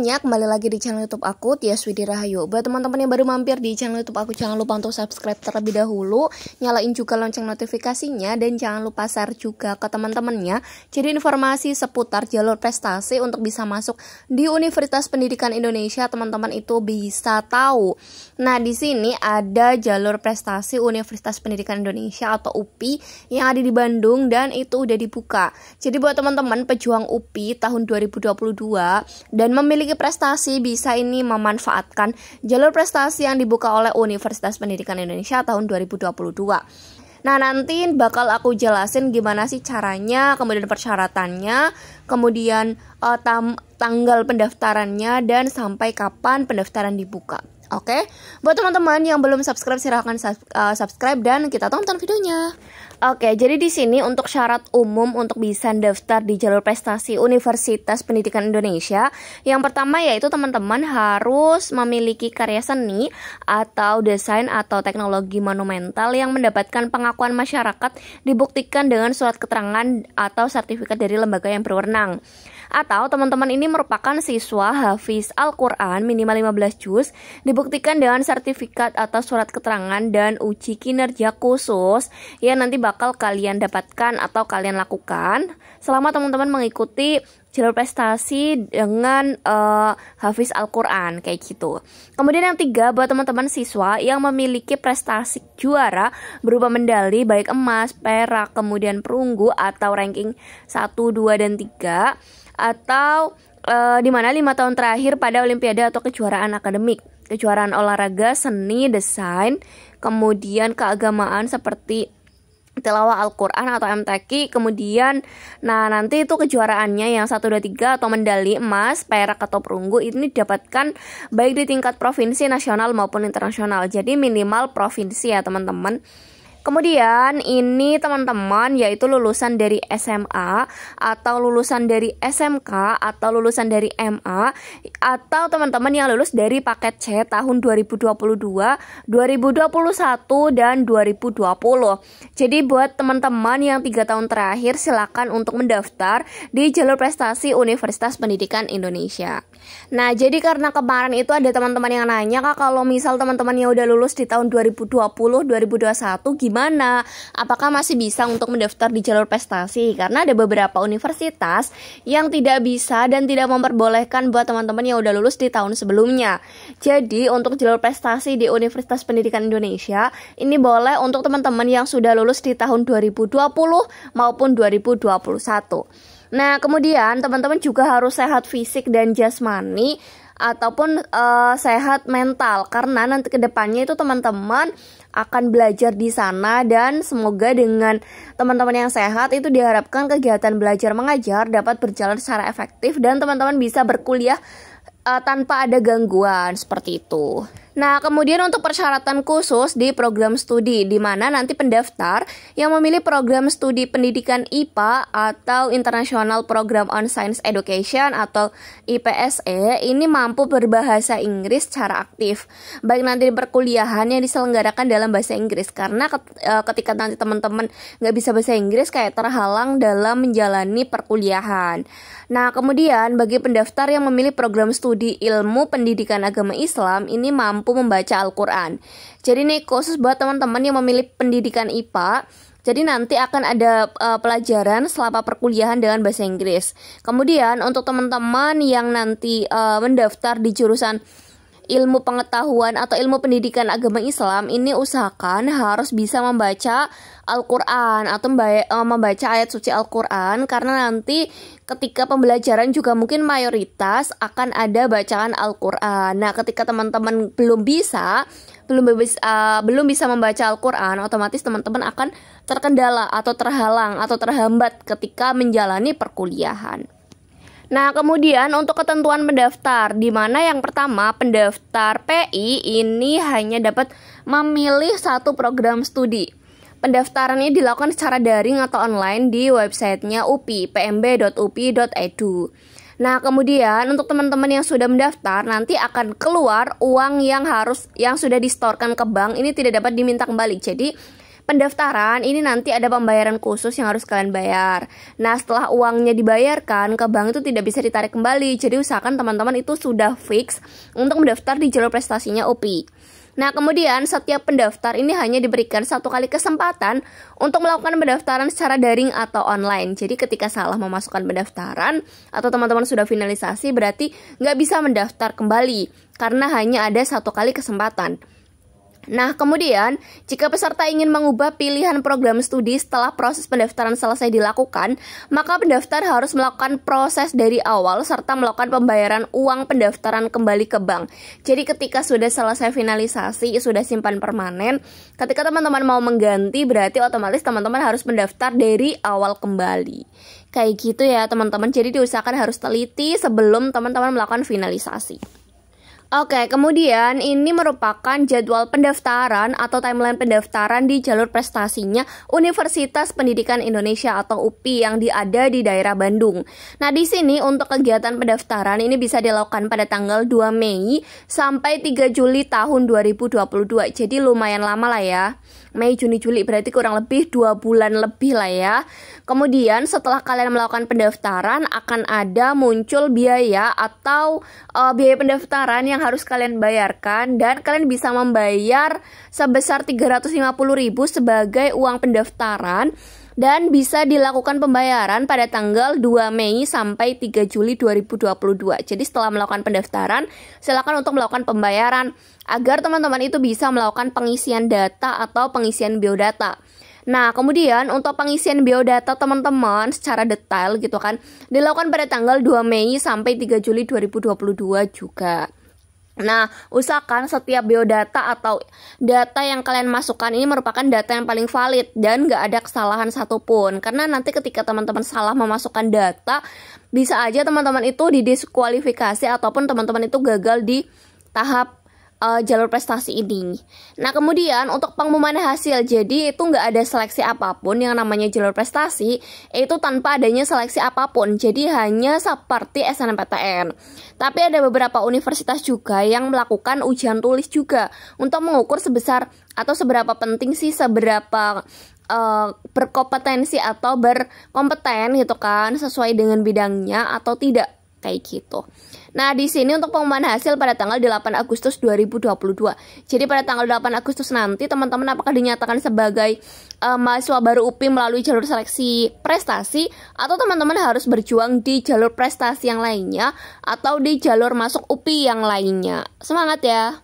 semuanya, kembali lagi di channel YouTube aku, Tias Widi Rahayu. Buat teman-teman yang baru mampir di channel YouTube aku, jangan lupa untuk subscribe terlebih dahulu, nyalain juga lonceng notifikasinya, dan jangan lupa share juga ke teman-temannya. Jadi informasi seputar jalur prestasi untuk bisa masuk di Universitas Pendidikan Indonesia, teman-teman itu bisa tahu. Nah, di sini ada jalur prestasi Universitas Pendidikan Indonesia atau UPI yang ada di Bandung dan itu udah dibuka. Jadi buat teman-teman pejuang UPI tahun 2022 dan memiliki prestasi bisa ini memanfaatkan jalur prestasi yang dibuka oleh Universitas Pendidikan Indonesia tahun 2022. Nah, nanti bakal aku jelasin gimana sih caranya, kemudian persyaratannya, kemudian tanggal pendaftarannya, dan sampai kapan pendaftaran dibuka. Oke, buat teman-teman yang belum subscribe silahkan subscribe dan kita tonton videonya. Oke, jadi di sini untuk syarat umum untuk bisa daftar di jalur prestasi Universitas Pendidikan Indonesia, yang pertama yaitu teman-teman harus memiliki karya seni atau desain atau teknologi monumental yang mendapatkan pengakuan masyarakat dibuktikan dengan surat keterangan atau sertifikat dari lembaga yang berwenang. Atau teman-teman ini merupakan siswa hafiz Al-Quran minimal 15 juz, dibuktikan dengan sertifikat atau surat keterangan dan uji kinerja khusus yang nanti bakal kalian dapatkan atau kalian lakukan selama teman-teman mengikuti jalur prestasi dengan hafiz Al-Quran kayak gitu. Kemudian yang tiga, buat teman-teman siswa yang memiliki prestasi juara berupa medali baik emas, perak, kemudian perunggu atau ranking 1, 2, dan 3, atau di mana 5 tahun terakhir pada olimpiade atau kejuaraan akademik, kejuaraan olahraga, seni, desain, kemudian keagamaan seperti tilawah Al-Quran atau MTQ, kemudian nanti itu kejuaraannya yang 1, 2, 3 atau medali emas, perak atau perunggu ini didapatkan baik di tingkat provinsi, nasional maupun internasional. Jadi minimal provinsi ya teman-teman. Kemudian ini teman-teman yaitu lulusan dari SMA atau lulusan dari SMK atau lulusan dari MA atau teman-teman yang lulus dari paket C tahun 2022, 2021, dan 2020. Jadi buat teman-teman yang 3 tahun terakhir silakan untuk mendaftar di jalur prestasi Universitas Pendidikan Indonesia. Nah, jadi karena kemarin itu ada teman-teman yang nanya, Kak, kalau misal teman-teman yang udah lulus di tahun 2020, 2021 gimana? Apakah masih bisa untuk mendaftar di jalur prestasi? Karena ada beberapa universitas yang tidak bisa dan tidak memperbolehkan buat teman-teman yang udah lulus di tahun sebelumnya. Jadi untuk jalur prestasi di Universitas Pendidikan Indonesia ini boleh untuk teman-teman yang sudah lulus di tahun 2020 maupun 2021. Nah, kemudian teman-teman juga harus sehat fisik dan jasmani ataupun sehat mental, karena nanti kedepannya itu teman-teman akan belajar di sana, dan semoga dengan teman-teman yang sehat itu diharapkan kegiatan belajar mengajar dapat berjalan secara efektif dan teman-teman bisa berkuliah tanpa ada gangguan seperti itu. Nah, kemudian untuk persyaratan khusus di program studi, di mana nanti pendaftar yang memilih program studi pendidikan IPA atau International Program on Science Education atau IPSE ini mampu berbahasa Inggris secara aktif, baik nanti di perkuliahan yang diselenggarakan dalam bahasa Inggris, karena ketika nanti teman-teman nggak bisa bahasa Inggris kayak terhalang dalam menjalani perkuliahan. Nah, kemudian bagi pendaftar yang memilih program studi ilmu pendidikan agama Islam ini mampu membaca Al-Quran. Jadi ini khusus buat teman-teman yang memilih pendidikan IPA. Jadi nanti akan ada pelajaran selama perkuliahan dengan bahasa Inggris. Kemudian untuk teman-teman yang nanti mendaftar di jurusan ilmu pengetahuan atau ilmu pendidikan agama Islam ini usahakan harus bisa membaca Al-Quran atau membaca ayat suci Al-Quran, karena nanti ketika pembelajaran juga mungkin mayoritas akan ada bacaan Al-Quran. Nah, ketika teman-teman belum bisa membaca Al-Quran, otomatis teman-teman akan terkendala atau terhalang atau terhambat ketika menjalani perkuliahan. Nah, kemudian untuk ketentuan pendaftar, di mana yang pertama pendaftar PI ini hanya dapat memilih satu program studi. Pendaftarannya dilakukan secara daring atau online di websitenya UPI, pmb.upi.edu. Nah, kemudian untuk teman-teman yang sudah mendaftar nanti akan keluar uang yang sudah disetorkan ke bank ini tidak dapat diminta kembali. Jadi pendaftaran ini nanti ada pembayaran khusus yang harus kalian bayar. Nah, setelah uangnya dibayarkan ke bank itu tidak bisa ditarik kembali. Jadi usahakan teman-teman itu sudah fix untuk mendaftar di jalur prestasinya UPI. Nah, kemudian setiap pendaftar ini hanya diberikan 1 kali kesempatan untuk melakukan pendaftaran secara daring atau online. Jadi ketika salah memasukkan pendaftaran atau teman-teman sudah finalisasi, berarti nggak bisa mendaftar kembali karena hanya ada 1 kali kesempatan. Nah, kemudian jika peserta ingin mengubah pilihan program studi setelah proses pendaftaran selesai dilakukan, maka pendaftar harus melakukan proses dari awal serta melakukan pembayaran uang pendaftaran kembali ke bank. Jadi ketika sudah selesai finalisasi, sudah simpan permanen, ketika teman-teman mau mengganti, berarti otomatis teman-teman harus mendaftar dari awal kembali. Kayak gitu ya teman-teman, jadi diusahakan harus teliti sebelum teman-teman melakukan finalisasi. Oke, kemudian ini merupakan jadwal pendaftaran atau timeline pendaftaran di jalur prestasinya Universitas Pendidikan Indonesia atau UPI yang ada di daerah Bandung. Nah, di sini untuk kegiatan pendaftaran ini bisa dilakukan pada tanggal 2 Mei sampai 3 Juli tahun 2022. Jadi lumayan lama lah ya. Mei, Juni, Juli berarti kurang lebih 2 bulan lebih lah ya. Kemudian setelah kalian melakukan pendaftaran akan ada muncul biaya atau biaya pendaftaran yang harus kalian bayarkan, dan kalian bisa membayar sebesar 350.000 sebagai uang pendaftaran dan bisa dilakukan pembayaran pada tanggal 2 Mei sampai 3 Juli 2022. Jadi setelah melakukan pendaftaran, silakan untuk melakukan pembayaran agar teman-teman itu bisa melakukan pengisian data atau pengisian biodata. Nah, kemudian untuk pengisian biodata teman-teman secara detail gitu kan, dilakukan pada tanggal 2 Mei sampai 3 Juli 2022 juga. Nah, usahakan setiap biodata atau data yang kalian masukkan ini merupakan data yang paling valid dan nggak ada kesalahan satupun. Karena nanti ketika teman-teman salah memasukkan data, bisa aja teman-teman itu didiskualifikasi ataupun teman-teman itu gagal di tahap jalur prestasi ini. Nah, kemudian untuk pengumuman hasil, jadi itu nggak ada seleksi apapun. Yang namanya jalur prestasi itu tanpa adanya seleksi apapun, jadi hanya seperti SNMPTN. Tapi ada beberapa universitas juga yang melakukan ujian tulis juga untuk mengukur sebesar atau seberapa penting sih, seberapa berkompetensi atau berkompeten gitu kan, sesuai dengan bidangnya atau tidak, kayak gitu. Nah, di sini untuk pengumuman hasil pada tanggal 8 Agustus 2022. Jadi pada tanggal 8 Agustus nanti teman-teman apakah dinyatakan sebagai mahasiswa baru UPI melalui jalur seleksi prestasi, atau teman-teman harus berjuang di jalur prestasi yang lainnya atau di jalur masuk UPI yang lainnya. Semangat ya!